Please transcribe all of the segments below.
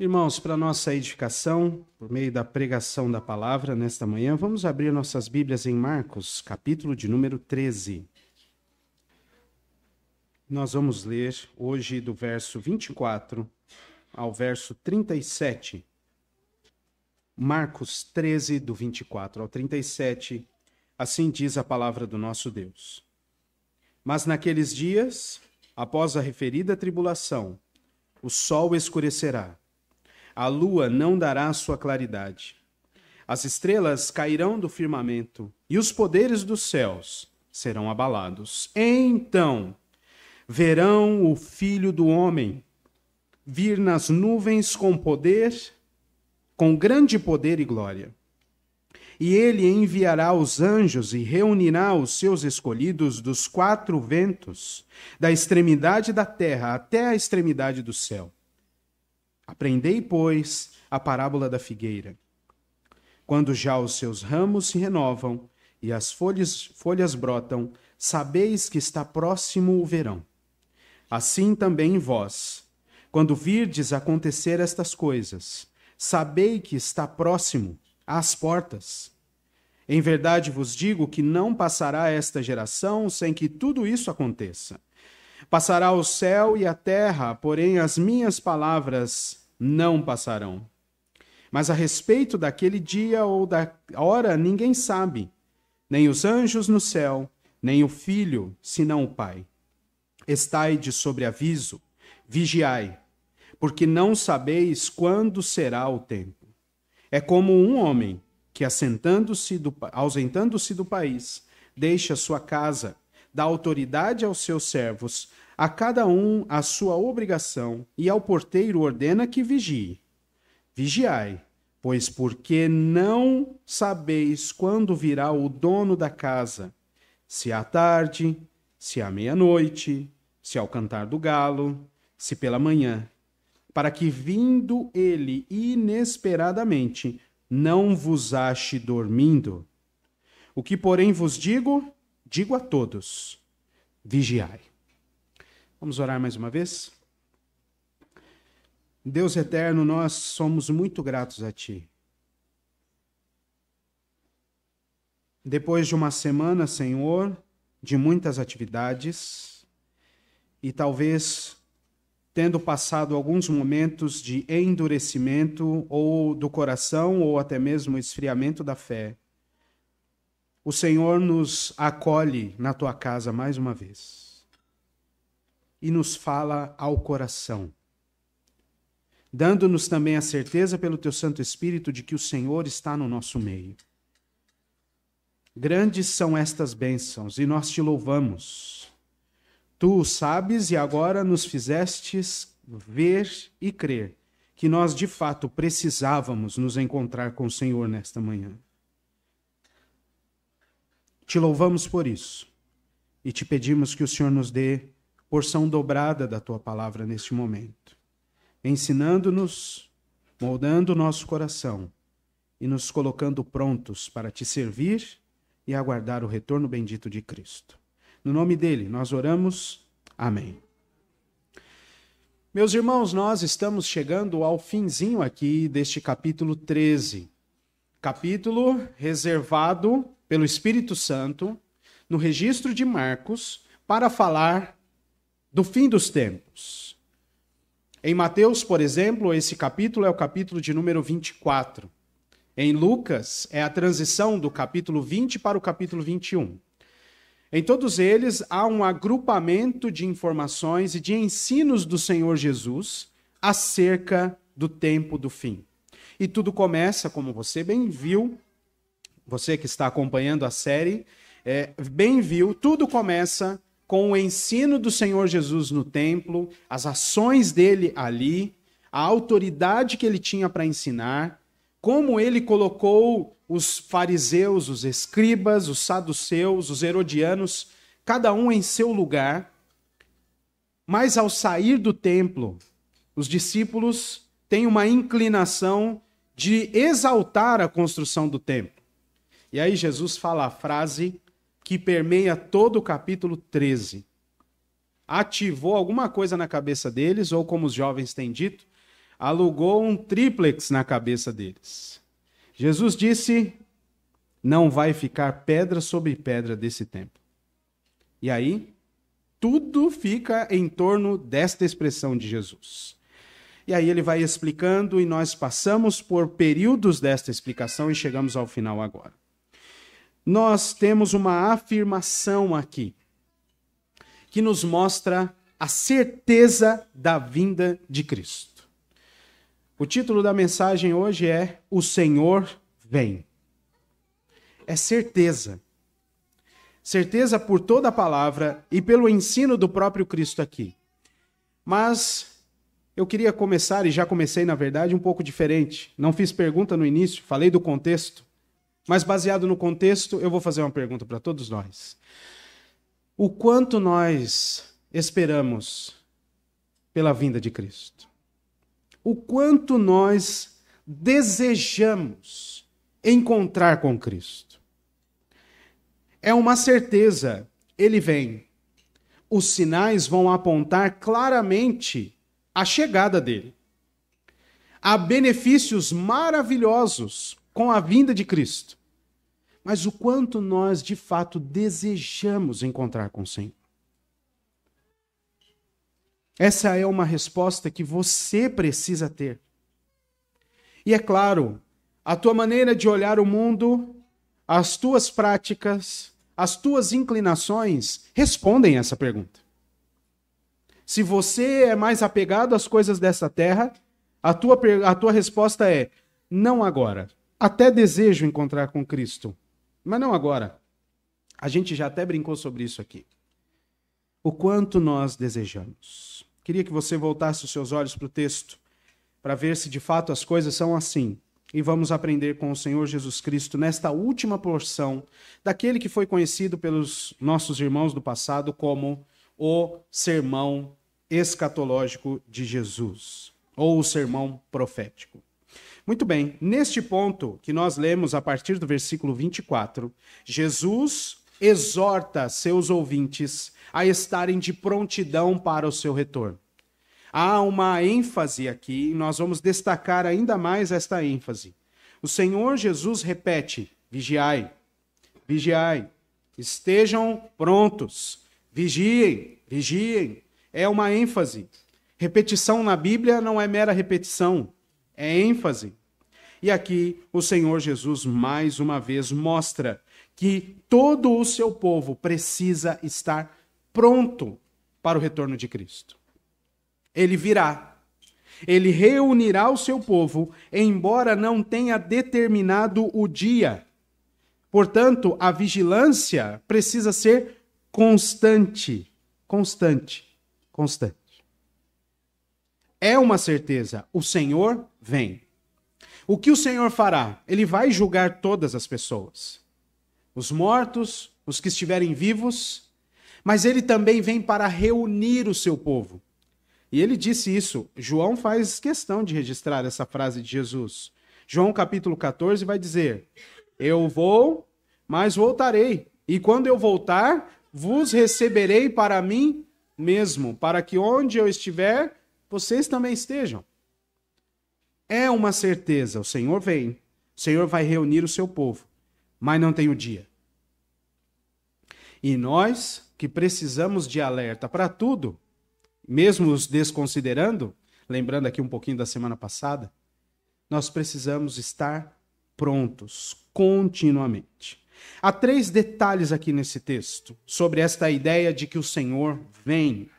Irmãos, para nossa edificação, por meio da pregação da palavra nesta manhã, vamos abrir nossas Bíblias em Marcos, capítulo de número 13. Nós vamos ler hoje do verso 24 ao verso 37. Marcos 13, do 24 ao 37, assim diz a palavra do nosso Deus. Mas naqueles dias, após a referida tribulação, o sol escurecerá, a lua não dará sua claridade, as estrelas cairão do firmamento e os poderes dos céus serão abalados. Então verão o Filho do Homem vir nas nuvens com poder, com grande poder e glória. E ele enviará os anjos e reunirá os seus escolhidos dos quatro ventos, da extremidade da terra até a extremidade do céu. Aprendei, pois, a parábola da figueira. Quando já os seus ramos se renovam e as folhas brotam, sabeis que está próximo o verão. Assim também vós, quando virdes acontecer estas coisas, sabei que está próximo às portas. Em verdade vos digo que não passará esta geração sem que tudo isso aconteça. Passará o céu e a terra, porém as minhas palavras não passarão. Mas a respeito daquele dia ou da hora ninguém sabe, nem os anjos no céu, nem o Filho, senão o Pai. Estai de sobreaviso, vigiai, porque não sabeis quando será o tempo. É como um homem que, ausentando-se do país, deixa sua casa, dá autoridade aos seus servos, a cada um a sua obrigação, e ao porteiro ordena que vigie. Vigiai, pois porque não sabeis quando virá o dono da casa, se à tarde, se à meia-noite, se ao cantar do galo, se pela manhã, para que, vindo ele inesperadamente, não vos ache dormindo. O que, porém, vos digo, digo a todos: vigiai. Vamos orar mais uma vez? Deus eterno, nós somos muito gratos a Ti. Depois de uma semana, Senhor, de muitas atividades, e talvez tendo passado alguns momentos de endurecimento ou do coração, ou até mesmo esfriamento da fé, o Senhor nos acolhe na Tua casa mais uma vez e nos fala ao coração, dando-nos também a certeza pelo Teu Santo Espírito de que o Senhor está no nosso meio. Grandes são estas bênçãos e nós Te louvamos. Tu o sabes e agora nos fizestes ver e crer que nós de fato precisávamos nos encontrar com o Senhor nesta manhã. Te louvamos por isso e te pedimos que o Senhor nos dê porção dobrada da Tua palavra neste momento, ensinando-nos, moldando o nosso coração e nos colocando prontos para Te servir e aguardar o retorno bendito de Cristo. No nome dele, nós oramos. Amém. Meus irmãos, nós estamos chegando ao finzinho aqui deste capítulo 13. Capítulo reservado pelo Espírito Santo no registro de Marcos para falar do fim dos tempos. Em Mateus, por exemplo, esse capítulo é o capítulo de número 24. Em Lucas, é a transição do capítulo 20 para o capítulo 21. Em todos eles, há um agrupamento de informações e de ensinos do Senhor Jesus acerca do tempo do fim. E tudo começa, como você bem viu, você que está acompanhando a série, bem viu, tudo começa com o ensino do Senhor Jesus no templo, as ações dele ali, a autoridade que ele tinha para ensinar, como ele colocou os fariseus, os escribas, os saduceus, os herodianos, cada um em seu lugar. Mas ao sair do templo, os discípulos têm uma inclinação de exaltar a construção do templo. E aí Jesus fala a frase que permeia todo o capítulo 13. Ativou alguma coisa na cabeça deles, ou como os jovens têm dito, alugou um tríplex na cabeça deles. Jesus disse: não vai ficar pedra sobre pedra desse templo. E aí, tudo fica em torno desta expressão de Jesus. E aí ele vai explicando e nós passamos por períodos desta explicação e chegamos ao final agora. Nós temos uma afirmação aqui que nos mostra a certeza da vinda de Cristo. O título da mensagem hoje é O Senhor Vem. É certeza. Certeza por toda a palavra e pelo ensino do próprio Cristo aqui. Mas eu queria começar, e já comecei na verdade, um pouco diferente. Não fiz pergunta no início, falei do contexto. Mas baseado no contexto, eu vou fazer uma pergunta para todos nós. O quanto nós esperamos pela vinda de Cristo? O quanto nós desejamos encontrar com Cristo? É uma certeza, ele vem. Os sinais vão apontar claramente a chegada dele. Há benefícios maravilhosos com a vinda de Cristo. Mas o quanto nós, de fato, desejamos encontrar com o Senhor? Essa é uma resposta que você precisa ter. E é claro, a tua maneira de olhar o mundo, as tuas práticas, as tuas inclinações respondem essa pergunta. Se você é mais apegado às coisas dessa terra, a tua resposta é: não agora. Até desejo encontrar com Cristo, mas não agora. A gente já até brincou sobre isso aqui. O quanto nós desejamos. Queria que você voltasse os seus olhos para o texto, para ver se de fato as coisas são assim. E vamos aprender com o Senhor Jesus Cristo nesta última porção daquele que foi conhecido pelos nossos irmãos do passado como o sermão escatológico de Jesus, ou o sermão profético. Muito bem, neste ponto que nós lemos a partir do versículo 24, Jesus exorta seus ouvintes a estarem de prontidão para o seu retorno. Há uma ênfase aqui, e nós vamos destacar ainda mais esta ênfase. O Senhor Jesus repete: vigiai, vigiai, estejam prontos, vigiem, vigiem. É uma ênfase. Repetição na Bíblia não é mera repetição, é ênfase. E aqui o Senhor Jesus mais uma vez mostra que todo o seu povo precisa estar pronto para o retorno de Cristo. Ele virá. Ele reunirá o seu povo, embora não tenha determinado o dia. Portanto, a vigilância precisa ser constante. Constante. Constante. É uma certeza. O Senhor vem. O que o Senhor fará? Ele vai julgar todas as pessoas. Os mortos, os que estiverem vivos, mas ele também vem para reunir o seu povo. E ele disse isso. João faz questão de registrar essa frase de Jesus. João capítulo 14 vai dizer: eu vou, mas voltarei. E quando eu voltar, vos receberei para mim mesmo, para que onde eu estiver, vocês também estejam. É uma certeza, o Senhor vem, o Senhor vai reunir o seu povo, mas não tem o dia. E nós, que precisamos de alerta para tudo, mesmo os desconsiderando, lembrando aqui um pouquinho da semana passada, nós precisamos estar prontos continuamente. Há 3 detalhes aqui nesse texto sobre esta ideia de que o Senhor vem.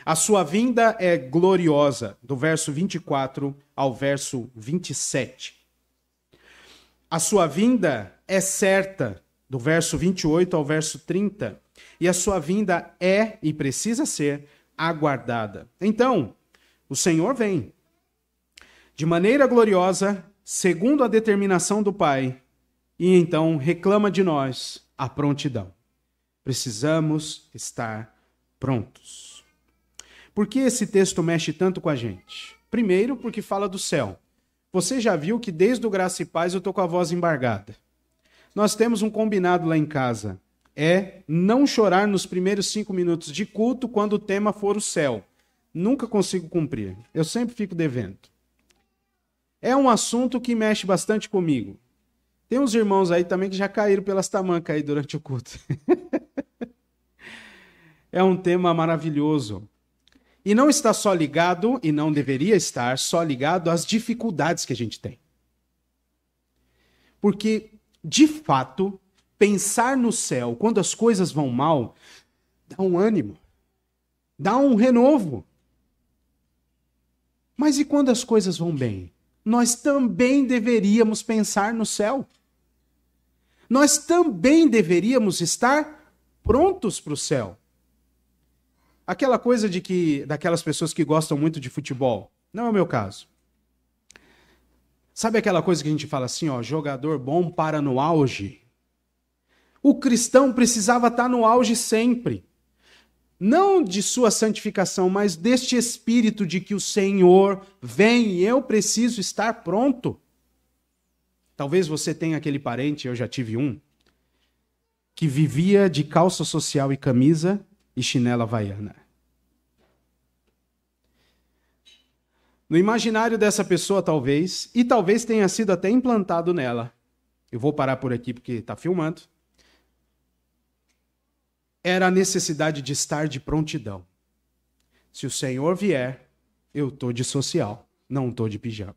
A sua vinda é gloriosa, do verso 24 ao verso 27. A sua vinda é certa, do verso 28 ao verso 30. E a sua vinda é e precisa ser aguardada. Então, o Senhor vem de maneira gloriosa, segundo a determinação do Pai, e então reclama de nós a prontidão. Precisamos estar prontos. Por que esse texto mexe tanto com a gente? Primeiro, porque fala do céu. Você já viu que desde o Graça e Paz eu estou com a voz embargada. Nós temos um combinado lá em casa. É não chorar nos primeiros 5 minutos de culto quando o tema for o céu. Nunca consigo cumprir. Eu sempre fico devendo. é um assunto que mexe bastante comigo. Tem uns irmãos aí também que já caíram pelas tamancas aí durante o culto. É um tema maravilhoso. E não está só ligado, e não deveria estar só ligado às dificuldades que a gente tem. Porque, de fato, pensar no céu quando as coisas vão mal, dá um ânimo, dá um renovo. Mas e quando as coisas vão bem? Nós também deveríamos pensar no céu. Nós também deveríamos estar prontos para o céu. Aquela coisa daquelas pessoas que gostam muito de futebol, não é o meu caso. Sabe aquela coisa que a gente fala assim, ó, jogador bom para no auge? O cristão precisava estar no auge sempre. Não de sua santificação, mas deste espírito de que o Senhor vem e eu preciso estar pronto. Talvez você tenha aquele parente, eu já tive um, que vivia de calça social e camisa e chinela havaiana. No imaginário dessa pessoa, talvez, e talvez tenha sido até implantado nela, eu vou parar por aqui porque está filmando, era a necessidade de estar de prontidão. Se o Senhor vier, eu estou de social, não estou de pijama.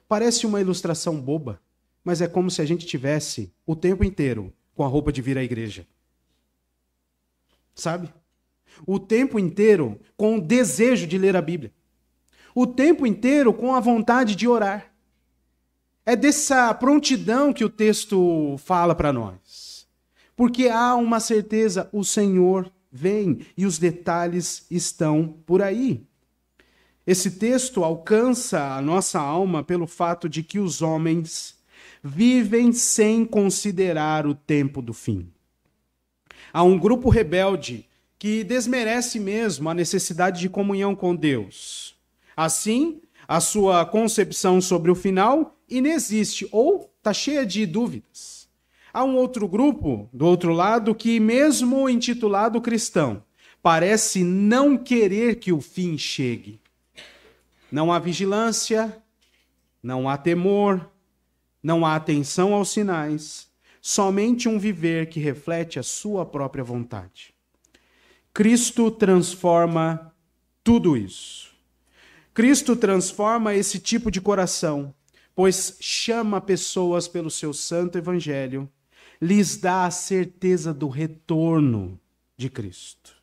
Parece uma ilustração boba, mas é como se a gente tivesse o tempo inteiro com a roupa de vir à igreja. Sabe? O tempo inteiro com o desejo de ler a Bíblia. O tempo inteiro com a vontade de orar. É dessa prontidão que o texto fala para nós. Porque há uma certeza, o Senhor vem e os detalhes estão por aí. Esse texto alcança a nossa alma pelo fato de que os homens vivem sem considerar o tempo do fim. Há um grupo rebelde que desmerece mesmo a necessidade de comunhão com Deus. Assim, a sua concepção sobre o final inexiste ou está cheia de dúvidas. Há um outro grupo, do outro lado, que mesmo intitulado cristão, parece não querer que o fim chegue. Não há vigilância, não há temor, não há atenção aos sinais, somente um viver que reflete a sua própria vontade. Cristo transforma tudo isso. Cristo transforma esse tipo de coração, pois chama pessoas pelo seu santo evangelho, lhes dá a certeza do retorno de Cristo.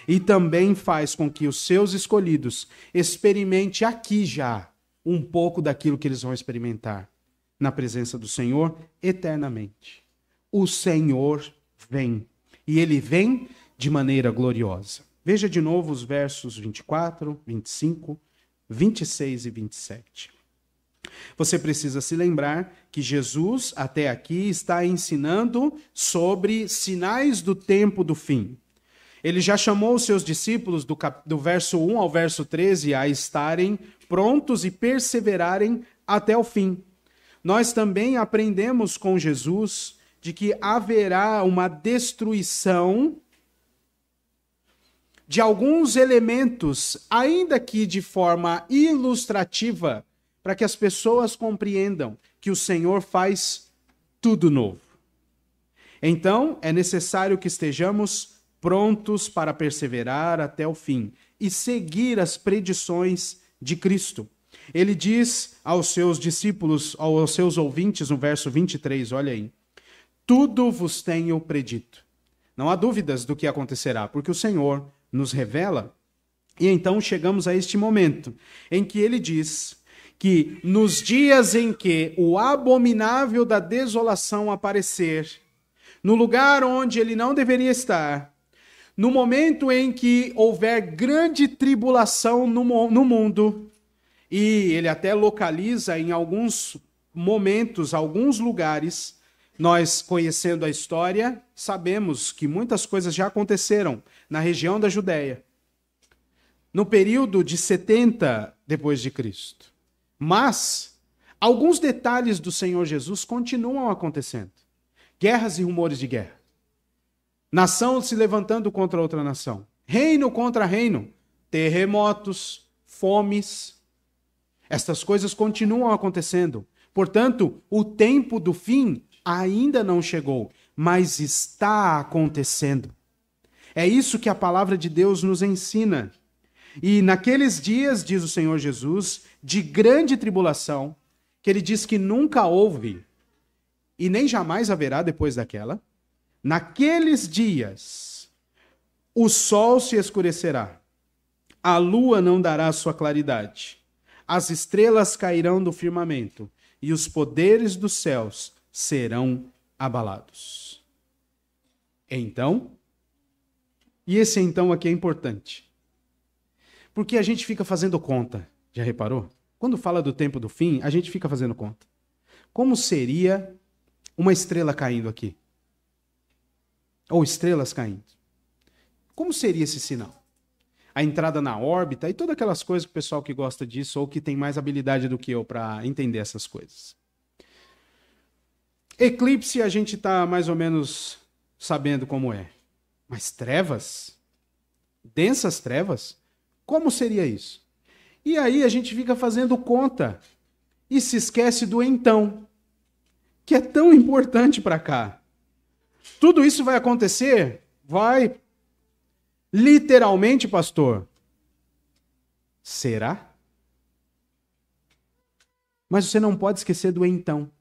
E também faz com que os seus escolhidos experimentem aqui já um pouco daquilo que eles vão experimentar na presença do Senhor eternamente. O Senhor vem, e ele vem de maneira gloriosa. Veja de novo os versos 24, 25, 26 e 27. Você precisa se lembrar que Jesus, até aqui, está ensinando sobre sinais do tempo do fim. Ele já chamou os seus discípulos do verso 1 ao verso 13 a estarem prontos e perseverarem até o fim. Nós também aprendemos com Jesus de que haverá uma destruição de alguns elementos, ainda que de forma ilustrativa, para que as pessoas compreendam que o Senhor faz tudo novo. Então, é necessário que estejamos prontos para perseverar até o fim e seguir as predições de Cristo. Ele diz aos seus discípulos, aos seus ouvintes, no verso 23, olha aí, tudo vos tenho predito. Não há dúvidas do que acontecerá, porque o Senhor nos revela. E então chegamos a este momento em que ele diz que nos dias em que o abominável da desolação aparecer, no lugar onde ele não deveria estar, no momento em que houver grande tribulação no mundo, e ele até localiza em alguns momentos, alguns lugares, nós conhecendo a história, sabemos que muitas coisas já aconteceram na região da Judéia, no período de 70 depois de Cristo. Mas alguns detalhes do Senhor Jesus continuam acontecendo. Guerras e rumores de guerra. Nação se levantando contra outra nação. Reino contra reino. Terremotos, fomes. Estas coisas continuam acontecendo. Portanto, o tempo do fim ainda não chegou, mas está acontecendo. É isso que a palavra de Deus nos ensina. E naqueles dias, diz o Senhor Jesus, de grande tribulação, que ele diz que nunca houve e nem jamais haverá depois daquela, naqueles dias o sol se escurecerá, a lua não dará sua claridade, as estrelas cairão do firmamento e os poderes dos céus serão abalados. Então, e esse então aqui é importante, porque a gente fica fazendo conta, já reparou? Quando fala do tempo do fim, a gente fica fazendo conta. Como seria uma estrela caindo aqui? Ou estrelas caindo? Como seria esse sinal? A entrada na órbita e todas aquelas coisas que o pessoal que gosta disso ou que tem mais habilidade do que eu para entender essas coisas. Eclipse a gente está mais ou menos sabendo como é. Mas trevas? Densas trevas? Como seria isso? E aí a gente fica fazendo conta e se esquece do então, que é tão importante para cá. Tudo isso vai acontecer? Vai. Literalmente, pastor? Será? Mas você não pode esquecer do então.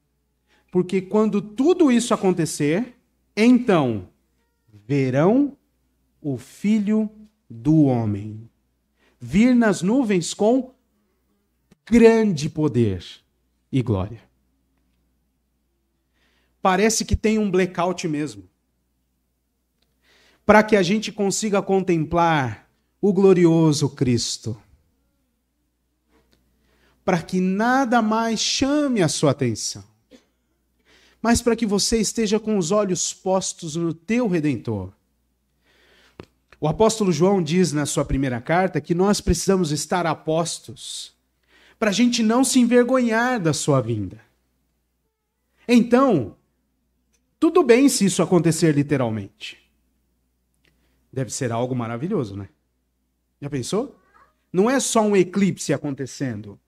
Porque quando tudo isso acontecer, então verão o Filho do Homem vir nas nuvens com grande poder e glória. Parece que tem um blackout mesmo. Para que a gente consiga contemplar o glorioso Cristo. Para que nada mais chame a sua atenção. Mas para que você esteja com os olhos postos no teu Redentor. O apóstolo João diz na sua primeira carta que nós precisamos estar a postos para a gente não se envergonhar da sua vinda. Então, tudo bem se isso acontecer literalmente. Deve ser algo maravilhoso, né? Já pensou? Não é só um eclipse acontecendo.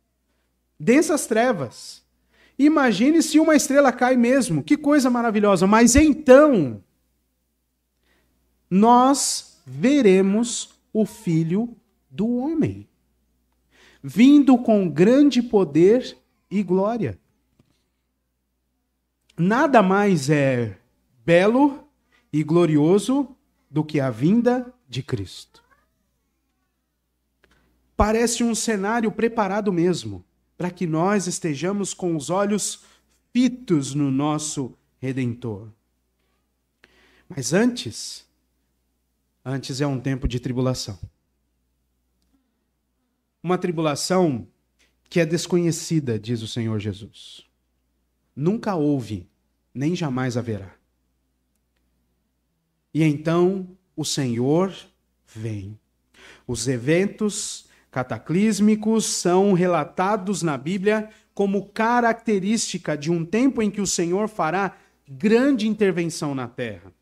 Densas trevas. Imagine se uma estrela cai mesmo. Que coisa maravilhosa. Mas então, nós veremos o Filho do Homem, vindo com grande poder e glória. Nada mais é belo e glorioso do que a vinda de Cristo. Parece um cenário preparado mesmo, para que nós estejamos com os olhos fitos no nosso Redentor. Mas antes é um tempo de tribulação. Uma tribulação que é desconhecida, diz o Senhor Jesus. Nunca houve, nem jamais haverá. E então o Senhor vem. Os eventos cataclísmicos são relatados na Bíblia como característica de um tempo em que o Senhor fará grande intervenção na terra,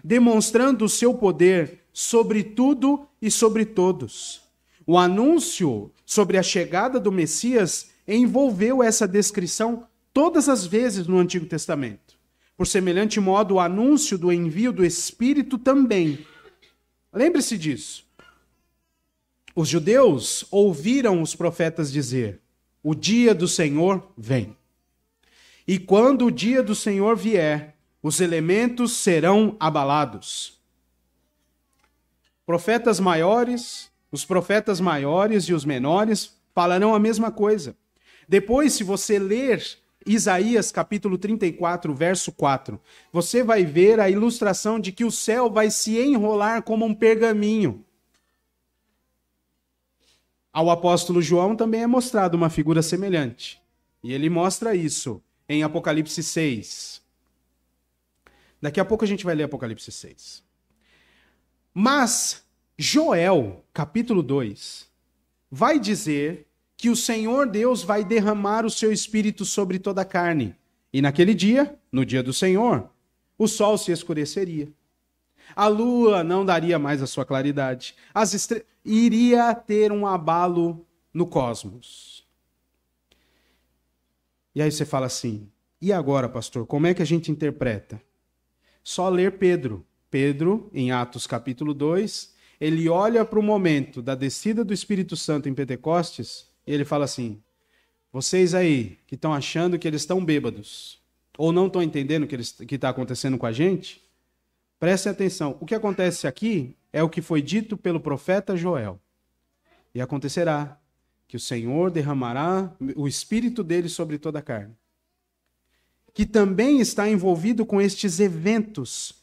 demonstrando o seu poder sobre tudo e sobre todos. O anúncio sobre a chegada do Messias envolveu essa descrição todas as vezes no Antigo Testamento. Por semelhante modo, o anúncio do envio do Espírito também. Lembre-se disso. Os judeus ouviram os profetas dizer: o dia do Senhor vem. E quando o dia do Senhor vier, os elementos serão abalados. Profetas maiores, os profetas maiores e os menores falarão a mesma coisa. Depois, se você ler Isaías capítulo 34, verso 4, você vai ver a ilustração de que o céu vai se enrolar como um pergaminho. Ao apóstolo João também é mostrada uma figura semelhante. E ele mostra isso em Apocalipse 6. Daqui a pouco a gente vai ler Apocalipse 6. Mas Joel, capítulo 2, vai dizer que o Senhor Deus vai derramar o seu Espírito sobre toda a carne. E naquele dia, no dia do Senhor, o sol se escureceria. A lua não daria mais a sua claridade. Iria ter um abalo no cosmos. E aí você fala assim, e agora, pastor, como é que a gente interpreta? Só ler Pedro. Pedro, em Atos capítulo 2, ele olha para o momento da descida do Espírito Santo em Pentecostes e ele fala assim, vocês aí que estão achando que eles estão bêbados ou não estão entendendo o que está acontecendo com a gente, prestem atenção. O que acontece aqui é o que foi dito pelo profeta Joel. E acontecerá que o Senhor derramará o Espírito dele sobre toda a carne. Que também está envolvido com estes eventos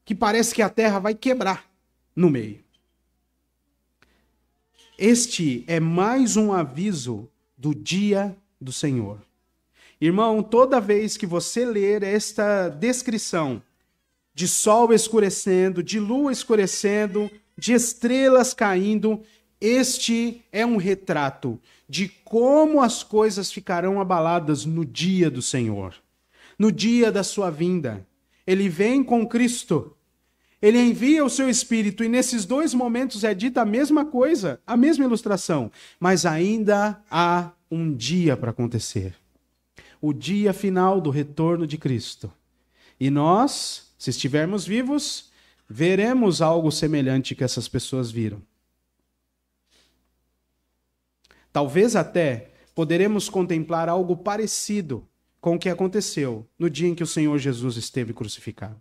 que parece que a terra vai quebrar no meio. Este é mais um aviso do dia do Senhor. Irmão, toda vez que você ler esta descrição de sol escurecendo, de lua escurecendo, de estrelas caindo, este é um retrato de como as coisas ficarão abaladas no dia do Senhor, no dia da sua vinda. Ele vem com Cristo, ele envia o seu Espírito, e nesses dois momentos é dita a mesma coisa, a mesma ilustração, mas ainda há um dia para acontecer. O dia final do retorno de Cristo. E nós, se estivermos vivos, veremos algo semelhante que essas pessoas viram. Talvez até poderemos contemplar algo parecido com o que aconteceu no dia em que o Senhor Jesus esteve crucificado.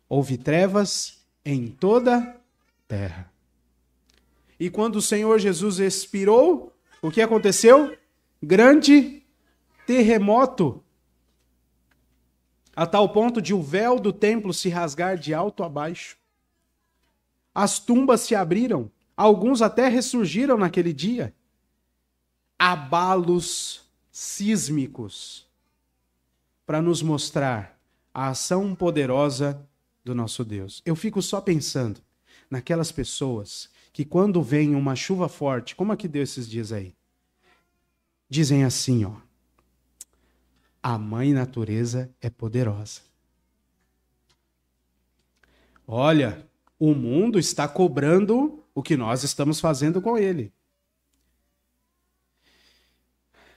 Houve trevas em toda a terra. E quando o Senhor Jesus expirou, o que aconteceu? Grande terremoto, a tal ponto de o véu do templo se rasgar de alto a baixo. As tumbas se abriram, alguns até ressurgiram naquele dia. Abalos sísmicos para nos mostrar a ação poderosa do nosso Deus. Eu fico só pensando naquelas pessoas que quando vem uma chuva forte, como a que deu esses dias aí, dizem assim, ó, a mãe natureza é poderosa. Olha, o mundo está cobrando o que nós estamos fazendo com ele.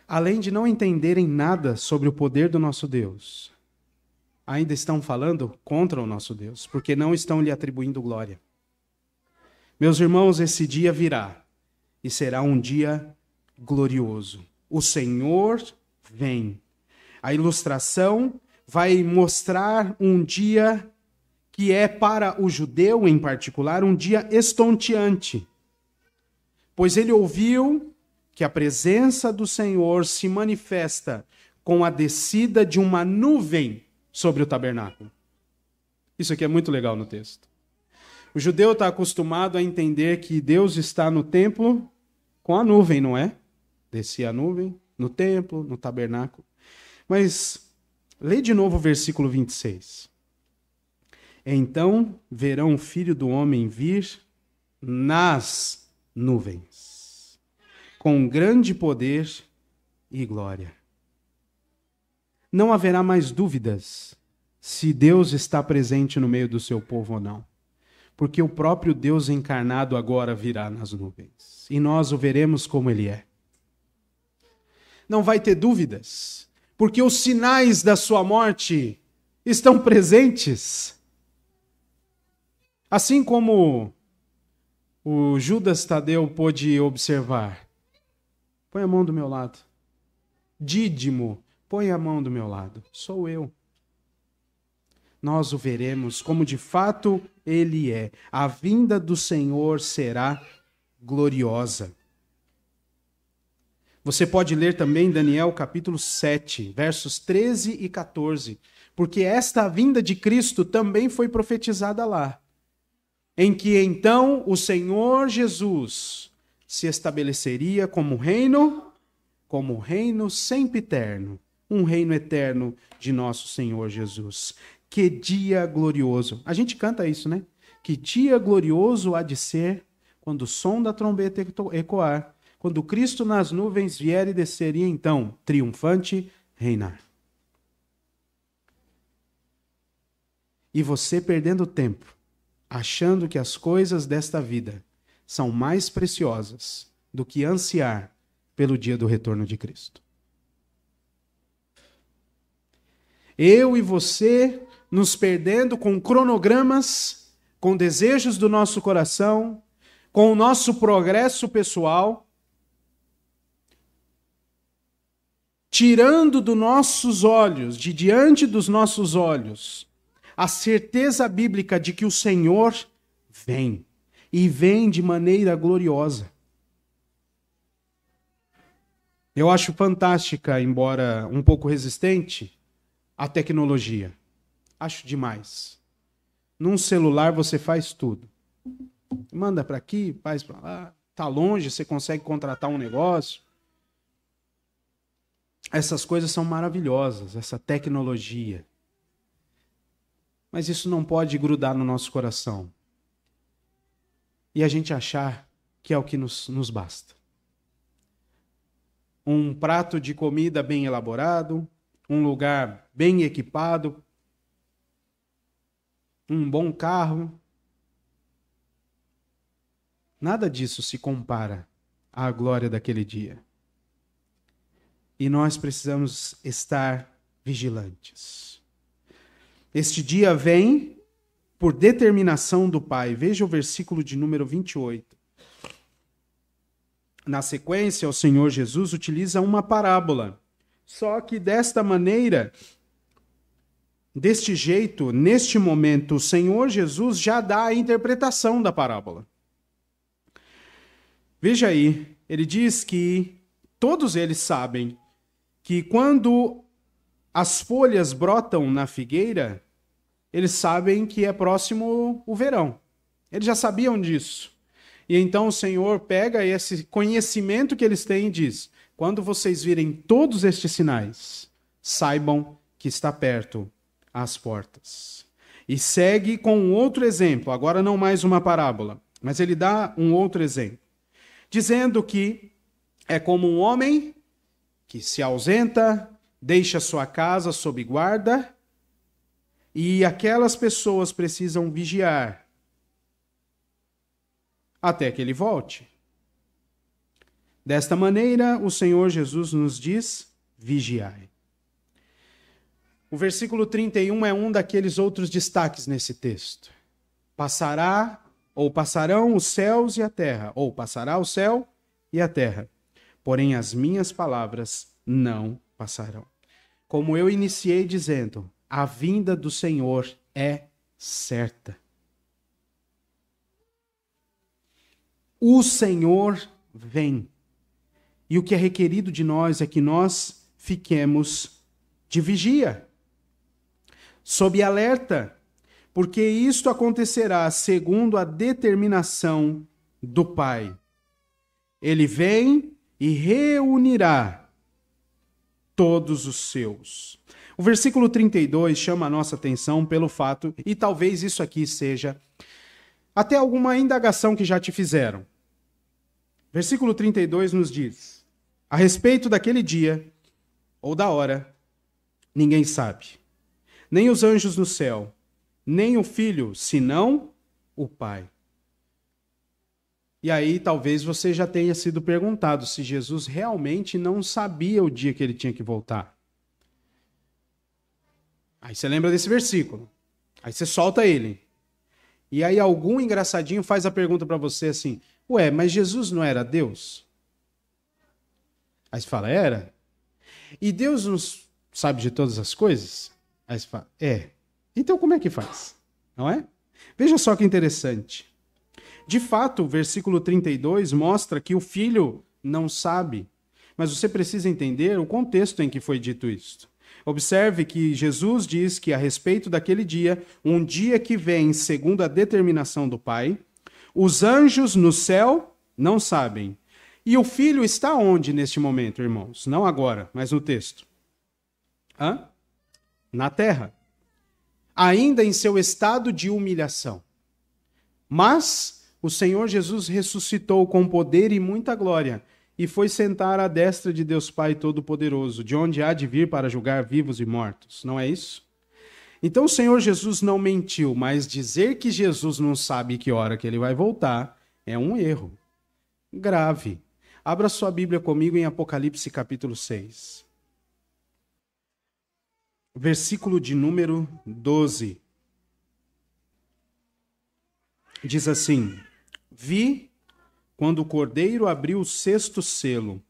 Além de não entenderem nada sobre o poder do nosso Deus, ainda estão falando contra o nosso Deus, porque não estão lhe atribuindo glória. Meus irmãos, esse dia virá e será um dia glorioso. O Senhor vem. A ilustração vai mostrar um dia que é para o judeu em particular um dia estonteante, pois ele ouviu que a presença do Senhor se manifesta com a descida de uma nuvem sobre o tabernáculo. Isso aqui é muito legal no texto. O judeu está acostumado a entender que Deus está no templo com a nuvem, não é? Descia a nuvem no templo, no tabernáculo. Mas lê de novo o versículo 26. Então verão o Filho do Homem vir nas nuvens, com grande poder e glória. Não haverá mais dúvidas se Deus está presente no meio do seu povo ou não, porque o próprio Deus encarnado agora virá nas nuvens, e nós o veremos como ele é. Não vai ter dúvidas, porque os sinais da sua morte estão presentes. Assim como o Judas Tadeu pôde observar. Põe a mão do meu lado. Dídimo, põe a mão do meu lado. Sou eu. Nós o veremos como de fato ele é. A vinda do Senhor será gloriosa. Você pode ler também Daniel capítulo 7, versos 13 e 14, porque esta vinda de Cristo também foi profetizada lá, em que então o Senhor Jesus se estabeleceria como reino sempiterno, um reino eterno de nosso Senhor Jesus. Que dia glorioso! A gente canta isso, né? Que dia glorioso há de ser quando o som da trombeta ecoar, quando Cristo nas nuvens vier e descer, e então, triunfante, reinar. E você perdendo tempo, achando que as coisas desta vida são mais preciosas do que ansiar pelo dia do retorno de Cristo. Eu e você nos perdendo com cronogramas, com desejos do nosso coração, com o nosso progresso pessoal, tirando dos nossos olhos, de diante dos nossos olhos, a certeza bíblica de que o Senhor vem, e vem de maneira gloriosa. Eu acho fantástica, embora um pouco resistente, a tecnologia. Acho demais. Num celular você faz tudo. Manda para aqui, faz para lá. Tá longe, você consegue contratar um negócio. Essas coisas são maravilhosas, essa tecnologia. Mas isso não pode grudar no nosso coração. E a gente achar que é o que nos basta. Um prato de comida bem elaborado, um lugar bem equipado, um bom carro. Nada disso se compara à glória daquele dia. E nós precisamos estar vigilantes. Este dia vem por determinação do Pai. Veja o versículo de número 28. Na sequência, o Senhor Jesus utiliza uma parábola. Só que desta maneira, deste jeito, neste momento, o Senhor Jesus já dá a interpretação da parábola. Veja aí, ele diz que todos eles sabem que quando as folhas brotam na figueira, eles sabem que é próximo o verão. Eles já sabiam disso. E então o Senhor pega esse conhecimento que eles têm e diz: quando vocês virem todos estes sinais, saibam que está perto às portas. E segue com um outro exemplo, agora não mais uma parábola, mas ele dá um outro exemplo, dizendo que é como um homem que se ausenta, deixa sua casa sob guarda, e aquelas pessoas precisam vigiar até que ele volte. Desta maneira, o Senhor Jesus nos diz: vigiai. O versículo 31 é um daqueles outros destaques nesse texto. Passará, ou passarão os céus e a terra, ou passará o céu e a terra. Porém, as minhas palavras não passarão. Como eu iniciei dizendo, a vinda do Senhor é certa. O Senhor vem. E o que é requerido de nós é que nós fiquemos de vigia, sob alerta, porque isto acontecerá segundo a determinação do Pai. Ele vem e reunirá todos os seus. O versículo 32 chama a nossa atenção pelo fato, e talvez isso aqui seja até alguma indagação que já te fizeram. Versículo 32 nos diz: a respeito daquele dia, ou da hora, ninguém sabe. Nem os anjos no céu, nem o Filho, senão o Pai. E aí talvez você já tenha sido perguntado se Jesus realmente não sabia o dia que ele tinha que voltar. Aí você lembra desse versículo. Aí você solta ele. E aí algum engraçadinho faz a pergunta para você assim: ué, mas Jesus não era Deus? Aí você fala: era? E Deus não sabe de todas as coisas? Aí você fala: é. Então como é que faz? Não é? Veja só que interessante. De fato, o versículo 32 mostra que o Filho não sabe, mas você precisa entender o contexto em que foi dito isto. Observe que Jesus diz que a respeito daquele dia, um dia que vem segundo a determinação do Pai, os anjos no céu não sabem. E o Filho está onde neste momento, irmãos? Não agora, mas no texto. Na terra. Ainda em seu estado de humilhação. Mas o Senhor Jesus ressuscitou com poder e muita glória e foi sentar à destra de Deus Pai Todo-Poderoso, de onde há de vir para julgar vivos e mortos. Não é isso? Então o Senhor Jesus não mentiu, mas dizer que Jesus não sabe que hora que ele vai voltar é um erro grave. Abra sua Bíblia comigo em Apocalipse capítulo 6. versículo de número 12. Diz assim: Vi quando o cordeiro abriu o sexto selo,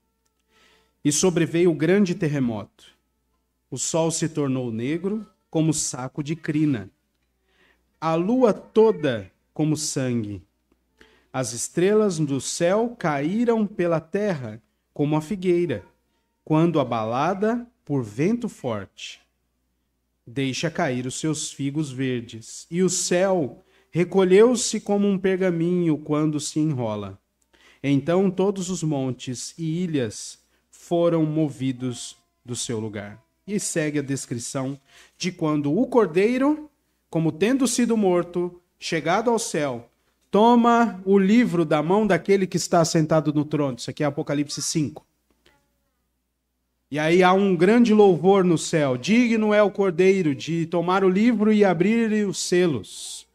e sobreveio o grande terremoto. O sol se tornou negro como saco de crina, a lua toda como sangue. As estrelas do céu caíram pela terra como a figueira, quando abalada por vento forte deixa cair os seus figos verdes, e o céu recolheu-se como um pergaminho quando se enrola. Então todos os montes e ilhas foram movidos do seu lugar. E segue a descrição de quando o cordeiro, como tendo sido morto, chegado ao céu, toma o livro da mão daquele que está sentado no trono. Isso aqui é Apocalipse 5. E aí há um grande louvor no céu. Digno é o cordeiro de tomar o livro e abrir os selos.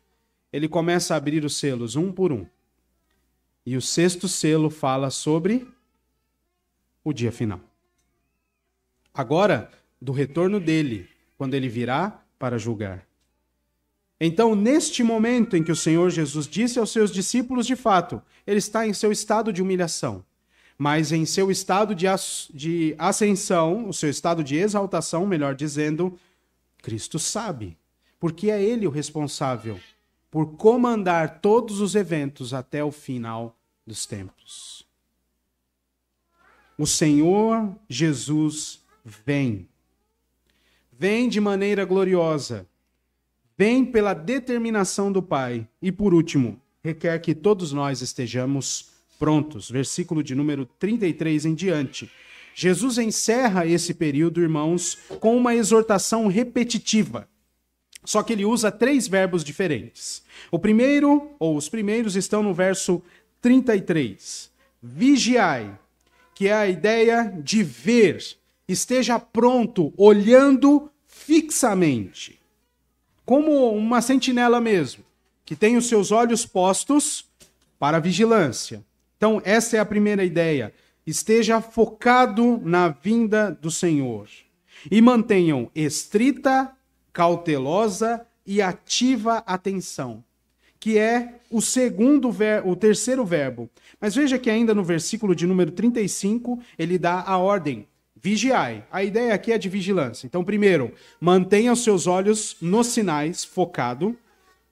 Ele começa a abrir os selos, um por um. E o sexto selo fala sobre o dia final. Agora, do retorno dele, quando ele virá para julgar. Então, neste momento em que o Senhor Jesus disse aos seus discípulos, de fato, ele está em seu estado de humilhação, mas em seu estado de ascensão, o seu estado de exaltação, melhor dizendo, Cristo sabe, porque é ele o responsável por comandar todos os eventos até o final dos tempos. O Senhor Jesus vem. Vem de maneira gloriosa. Vem pela determinação do Pai. E por último, requer que todos nós estejamos prontos. Versículo de número 33 em diante. Jesus encerra esse período, irmãos, com uma exortação repetitiva. Só que ele usa 3 verbos diferentes. O primeiro, ou os primeiros, estão no verso 33. Vigiai, que é a ideia de ver. Esteja pronto, olhando fixamente. Como uma sentinela mesmo, que tem os seus olhos postos para a vigilância. Então, essa é a primeira ideia. Esteja focado na vinda do Senhor. E mantenham estrita, cautelosa e ativa atenção, que é o terceiro verbo. Mas veja que ainda no versículo de número 35, ele dá a ordem. Vigiai. A ideia aqui é de vigilância. Então, primeiro, mantenha os seus olhos nos sinais, focado.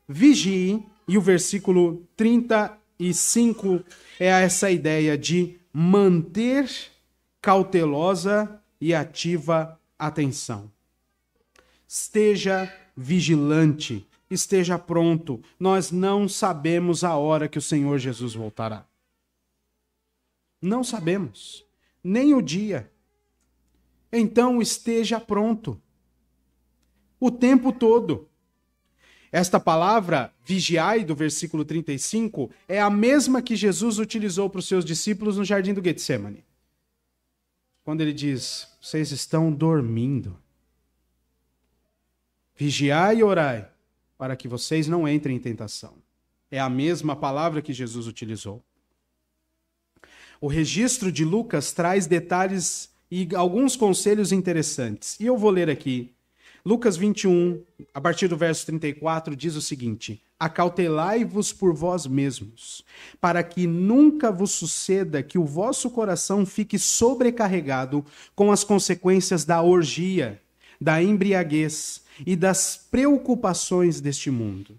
Vigie. E o versículo 35 é essa ideia de manter cautelosa e ativa atenção. Esteja vigilante, esteja pronto. Nós não sabemos a hora que o Senhor Jesus voltará. Não sabemos, nem o dia. Então esteja pronto, o tempo todo. Esta palavra, vigiai, do versículo 35, é a mesma que Jesus utilizou para os seus discípulos no jardim do Getsemane. Quando ele diz, vocês estão dormindo. Vigiai e orai, para que vocês não entrem em tentação. É a mesma palavra que Jesus utilizou. O registro de Lucas traz detalhes e alguns conselhos interessantes. E eu vou ler aqui. Lucas 21, a partir do verso 34, diz o seguinte: acautelai-vos por vós mesmos, para que nunca vos suceda que o vosso coração fique sobrecarregado com as consequências da orgia, da embriaguez e das preocupações deste mundo.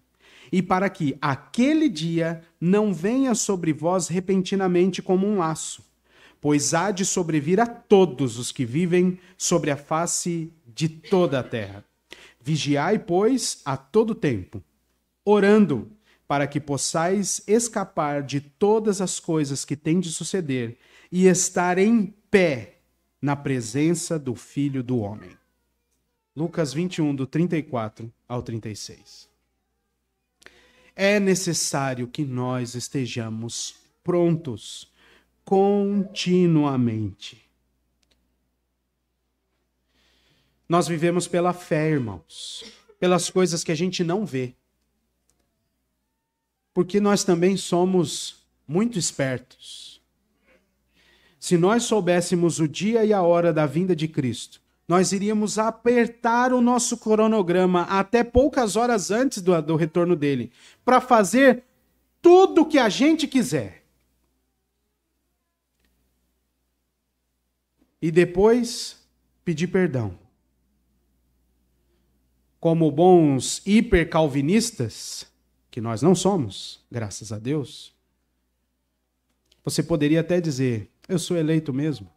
E para que aquele dia não venha sobre vós repentinamente como um laço, pois há de sobrevir a todos os que vivem sobre a face de toda a terra. Vigiai, pois, a todo tempo, orando, para que possais escapar de todas as coisas que têm de suceder e estar em pé na presença do Filho do Homem. Lucas 21, do 34 ao 36. É necessário que nós estejamos prontos continuamente. Nós vivemos pela fé, irmãos, pelas coisas que a gente não vê. Porque nós também somos muito espertos. Se nós soubéssemos o dia e a hora da vinda de Cristo, nós iríamos apertar o nosso cronograma até poucas horas antes do retorno dele, para fazer tudo o que a gente quiser. E depois pedir perdão. Como bons hipercalvinistas, que nós não somos, graças a Deus, você poderia até dizer, eu sou eleito mesmo.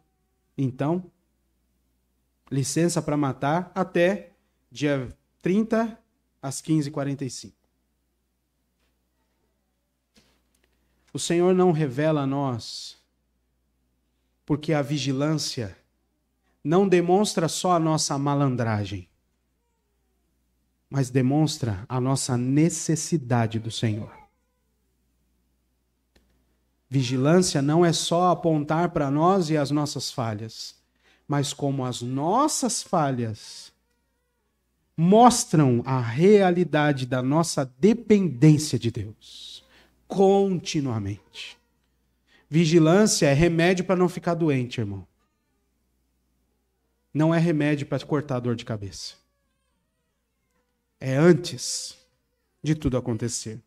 Então, licença para matar até dia 30 às 15h45. O Senhor não revela a nós, porque a vigilância não demonstra só a nossa malandragem, mas demonstra a nossa necessidade do Senhor. Vigilância não é só apontar para nós e as nossas falhas, mas como as nossas falhas mostram a realidade da nossa dependência de Deus, continuamente. Vigilância é remédio para não ficar doente, irmão. Não é remédio para cortar a dor de cabeça. É antes de tudo acontecer.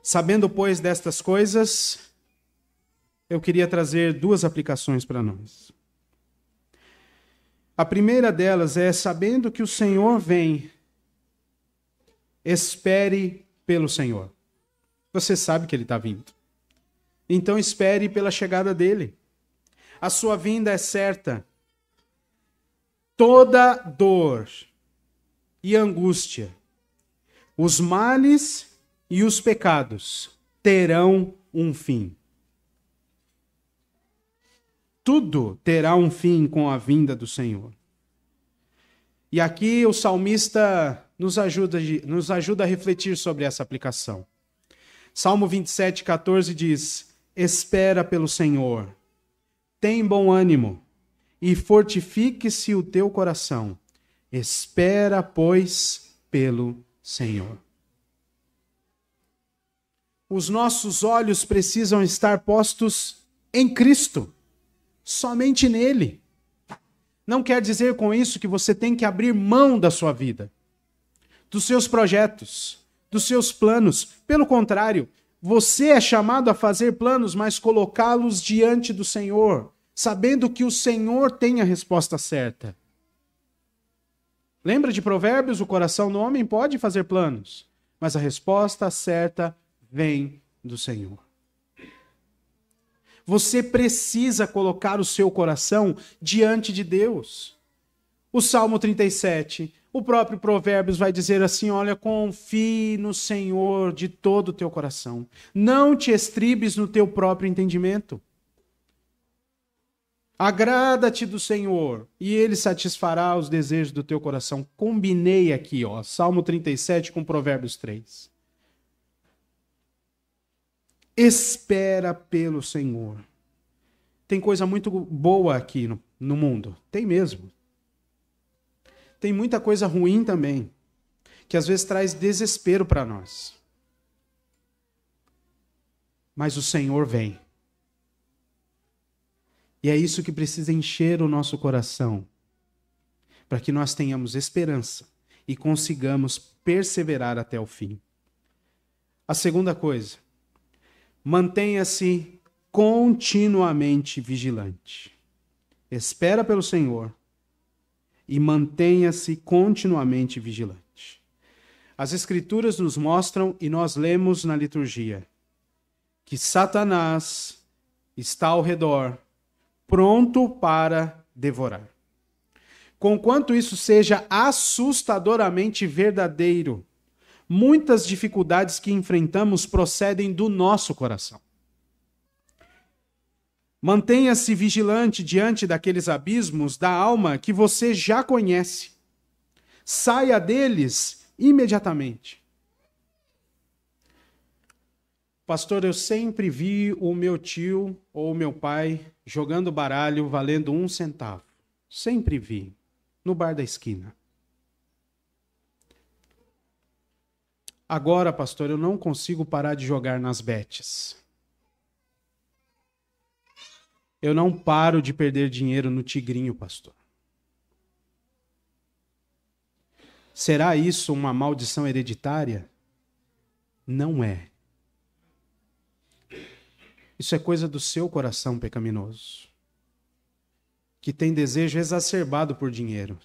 Sabendo, pois, destas coisas, eu queria trazer duas aplicações para nós. A primeira delas é, sabendo que o Senhor vem, espere pelo Senhor. Você sabe que Ele está vindo. Então espere pela chegada dEle. A sua vinda é certa. Toda dor e angústia, os males e os pecados terão um fim. Tudo terá um fim com a vinda do Senhor. E aqui o salmista nos ajuda a refletir sobre essa aplicação. Salmo 27:14 diz, espera pelo Senhor, tem bom ânimo e fortifique-se o teu coração. Espera, pois, pelo Senhor. Os nossos olhos precisam estar postos em Cristo, somente nele. Não quer dizer com isso que você tem que abrir mão da sua vida, dos seus projetos, dos seus planos. Pelo contrário, você é chamado a fazer planos, mas colocá-los diante do Senhor, sabendo que o Senhor tem a resposta certa. Lembra de Provérbios? O coração do homem pode fazer planos, mas a resposta certa vem do Senhor. Você precisa colocar o seu coração diante de Deus. O Salmo 37, o próprio Provérbios vai dizer assim, olha, confie no Senhor de todo o teu coração. Não te estribes no teu próprio entendimento. Agrada-te do Senhor e Ele satisfará os desejos do teu coração. Combinei aqui, ó, Salmo 37 com Provérbios 3. Espera pelo Senhor. Tem coisa muito boa aqui no mundo. Tem mesmo. Tem muita coisa ruim também, que às vezes traz desespero para nós. Mas o Senhor vem. E é isso que precisa encher o nosso coração, para que nós tenhamos esperança e consigamos perseverar até o fim. A segunda coisa, mantenha-se continuamente vigilante. Espera pelo Senhor e mantenha-se continuamente vigilante. As Escrituras nos mostram, e nós lemos na liturgia, que Satanás está ao redor, pronto para devorar. Conquanto isso seja assustadoramente verdadeiro, muitas dificuldades que enfrentamos procedem do nosso coração. Mantenha-se vigilante diante daqueles abismos da alma que você já conhece. Saia deles imediatamente. Pastor, eu sempre vi o meu tio ou o meu pai jogando baralho valendo 1 centavo. Sempre vi. No bar da esquina. Agora, pastor, eu não consigo parar de jogar nas betes. Eu não paro de perder dinheiro no tigrinho, pastor. Será isso uma maldição hereditária? Não é. Isso é coisa do seu coração pecaminoso, que tem desejo exacerbado por dinheiro.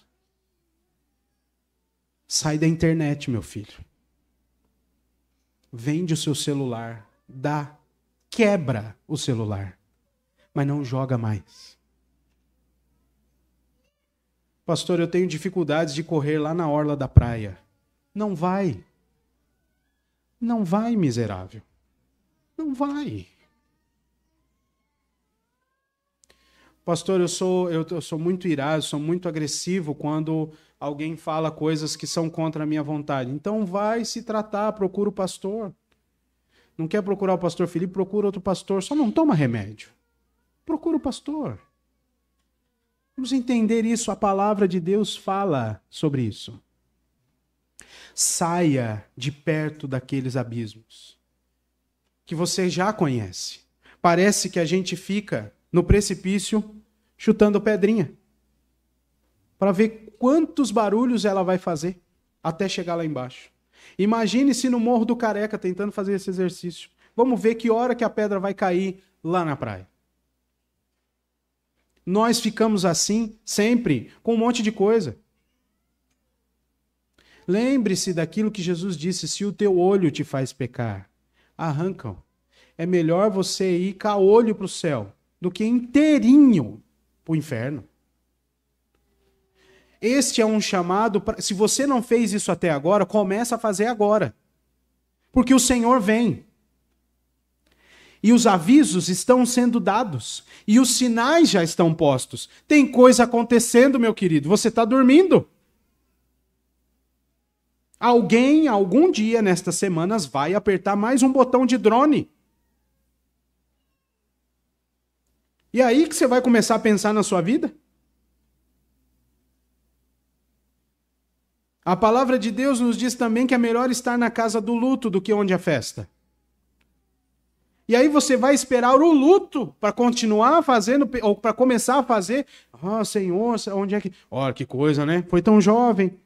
Sai da internet, meu filho. Vende o seu celular, quebra o celular, mas não joga mais. Pastor, eu tenho dificuldades de correr lá na orla da praia. Não vai. Não vai, miserável. Não vai. Pastor, eu sou muito irado, sou muito agressivo quando alguém fala coisas que são contra a minha vontade. Então vai se tratar, procura o pastor. Não quer procurar o pastor Felipe, procura outro pastor. Só não toma remédio. Procura o pastor. Vamos entender isso, a palavra de Deus fala sobre isso. Saia de perto daqueles abismos que você já conhece. Parece que a gente fica no precipício chutando pedrinha para ver quantos barulhos ela vai fazer até chegar lá embaixo. Imagine-se no Morro do Careca tentando fazer esse exercício. Vamos ver que hora que a pedra vai cair lá na praia. Nós ficamos assim sempre, com um monte de coisa. Lembre-se daquilo que Jesus disse: se o teu olho te faz pecar, arranca-o. É melhor você ir caolho para o céu do que inteirinho para o inferno. Este é um chamado, se você não fez isso até agora, começa a fazer agora. Porque o Senhor vem. E os avisos estão sendo dados. E os sinais já estão postos. Tem coisa acontecendo, meu querido. Você está dormindo. Alguém, algum dia, nestas semanas, vai apertar mais um botão de drone. E aí que você vai começar a pensar na sua vida? A palavra de Deus nos diz também que é melhor estar na casa do luto do que onde a festa. E aí você vai esperar o luto para continuar fazendo, ou para começar a fazer. Ah, Senhor, onde é que... Olha que coisa, né? Foi tão jovem.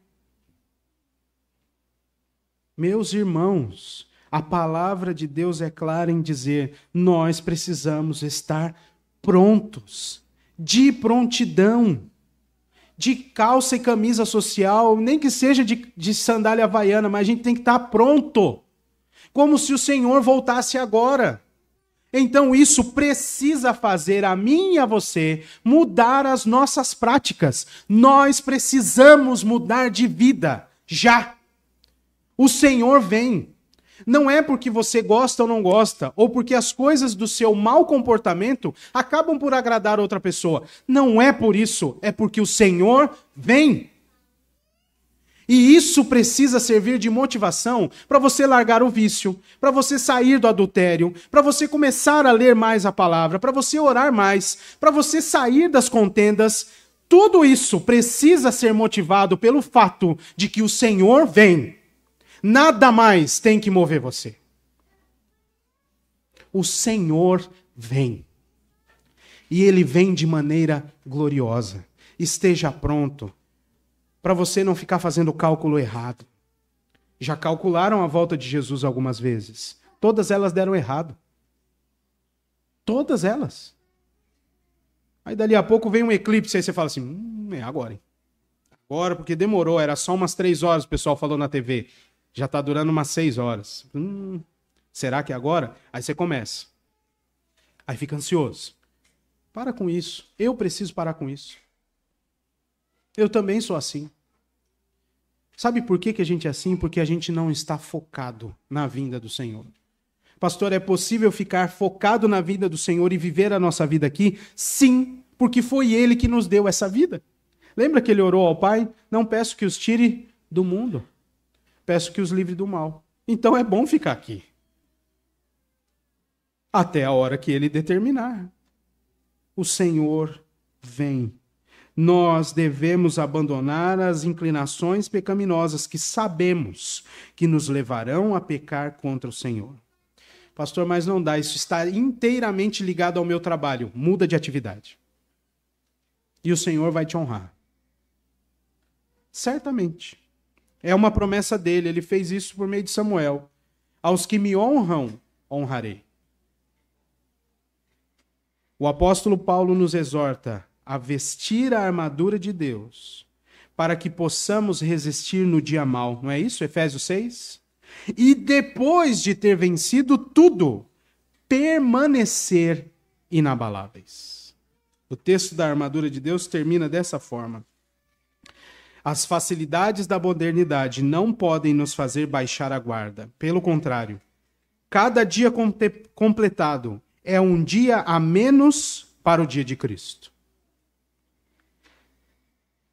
Meus irmãos, a palavra de Deus é clara em dizer: nós precisamos estar prontos, de prontidão, de calça e camisa social, nem que seja de sandália havaiana, mas a gente tem que estar pronto, como se o Senhor voltasse agora. Então isso precisa fazer a mim e a você mudar as nossas práticas. Nós precisamos mudar de vida, já. O Senhor vem. Não é porque você gosta ou não gosta, ou porque as coisas do seu mau comportamento acabam por agradar outra pessoa. Não é por isso, é porque o Senhor vem. E isso precisa servir de motivação para você largar o vício, para você sair do adultério, para você começar a ler mais a palavra, para você orar mais, para você sair das contendas. Tudo isso precisa ser motivado pelo fato de que o Senhor vem. Nada mais tem que mover você. O Senhor vem. E Ele vem de maneira gloriosa. Esteja pronto para você não ficar fazendo o cálculo errado. Já calcularam a volta de Jesus algumas vezes. Todas elas deram errado. Todas elas. Aí dali a pouco vem um eclipse, aí você fala assim, é agora, hein? Agora, porque demorou, era só umas 3 horas, o pessoal falou na TV. Já está durando umas 6 horas. Será que é agora? Aí você começa. Aí fica ansioso. Para com isso. Eu preciso parar com isso. Eu também sou assim. Sabe por que a gente é assim? Porque a gente não está focado na vinda do Senhor. Pastor, é possível ficar focado na vida do Senhor e viver a nossa vida aqui? Sim, porque foi Ele que nos deu essa vida. Lembra que Ele orou ao Pai? Não peço que os tire do mundo. Peço que os livre do mal. Então é bom ficar aqui. Até a hora que Ele determinar. O Senhor vem. Nós devemos abandonar as inclinações pecaminosas que sabemos que nos levarão a pecar contra o Senhor. Pastor, mas não dá, isso está inteiramente ligado ao meu trabalho. Muda de atividade. E o Senhor vai te honrar. Certamente. É uma promessa dele, ele fez isso por meio de Samuel. Aos que me honram, honrarei. O apóstolo Paulo nos exorta a vestir a armadura de Deus para que possamos resistir no dia mau. Não é isso? Efésios 6? E depois de ter vencido tudo, permanecer inabaláveis. O texto da armadura de Deus termina dessa forma. As facilidades da modernidade não podem nos fazer baixar a guarda. Pelo contrário, cada dia completado é um dia a menos para o dia de Cristo.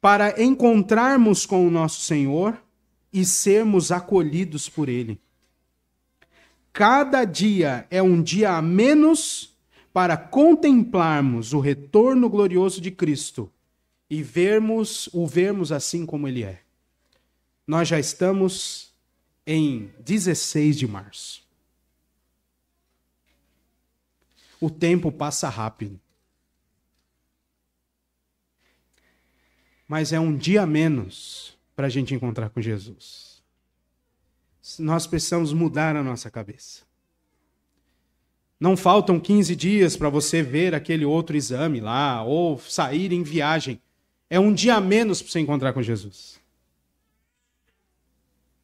Para encontrarmos com o nosso Senhor e sermos acolhidos por Ele. Cada dia é um dia a menos para contemplarmos o retorno glorioso de Cristo e o vermos assim como Ele é. Nós já estamos em 16 de março. O tempo passa rápido. Mas é um dia a menos para a gente encontrar com Jesus. Nós precisamos mudar a nossa cabeça. Não faltam 15 dias para você ver aquele outro exame lá, ou sair em viagem. É um dia a menos para você encontrar com Jesus.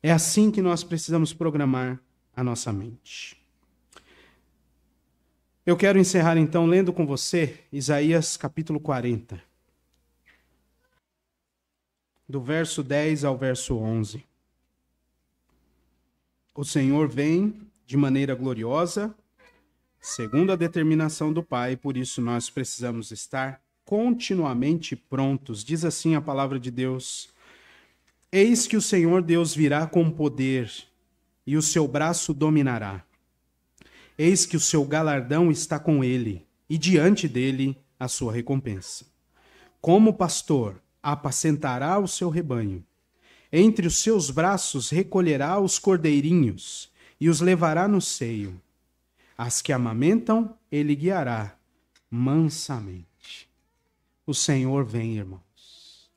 É assim que nós precisamos programar a nossa mente. Eu quero encerrar então lendo com você Isaías capítulo 40. Do verso 10 ao verso 11. O Senhor vem de maneira gloriosa, segundo a determinação do Pai, por isso nós precisamos estar continuamente prontos. Diz assim a palavra de Deus: Eis que o Senhor Deus virá com poder, e o seu braço dominará. Eis que o seu galardão está com ele, e diante dele a sua recompensa. Como pastor, apacentará o seu rebanho. Entre os seus braços recolherá os cordeirinhos e os levará no seio. As que amamentam, ele guiará mansamente. O Senhor vem, irmãos.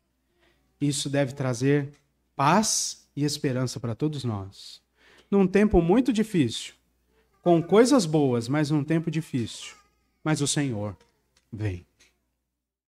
Isso deve trazer paz e esperança para todos nós. Num tempo muito difícil, com coisas boas, mas num tempo difícil. Mas o Senhor vem.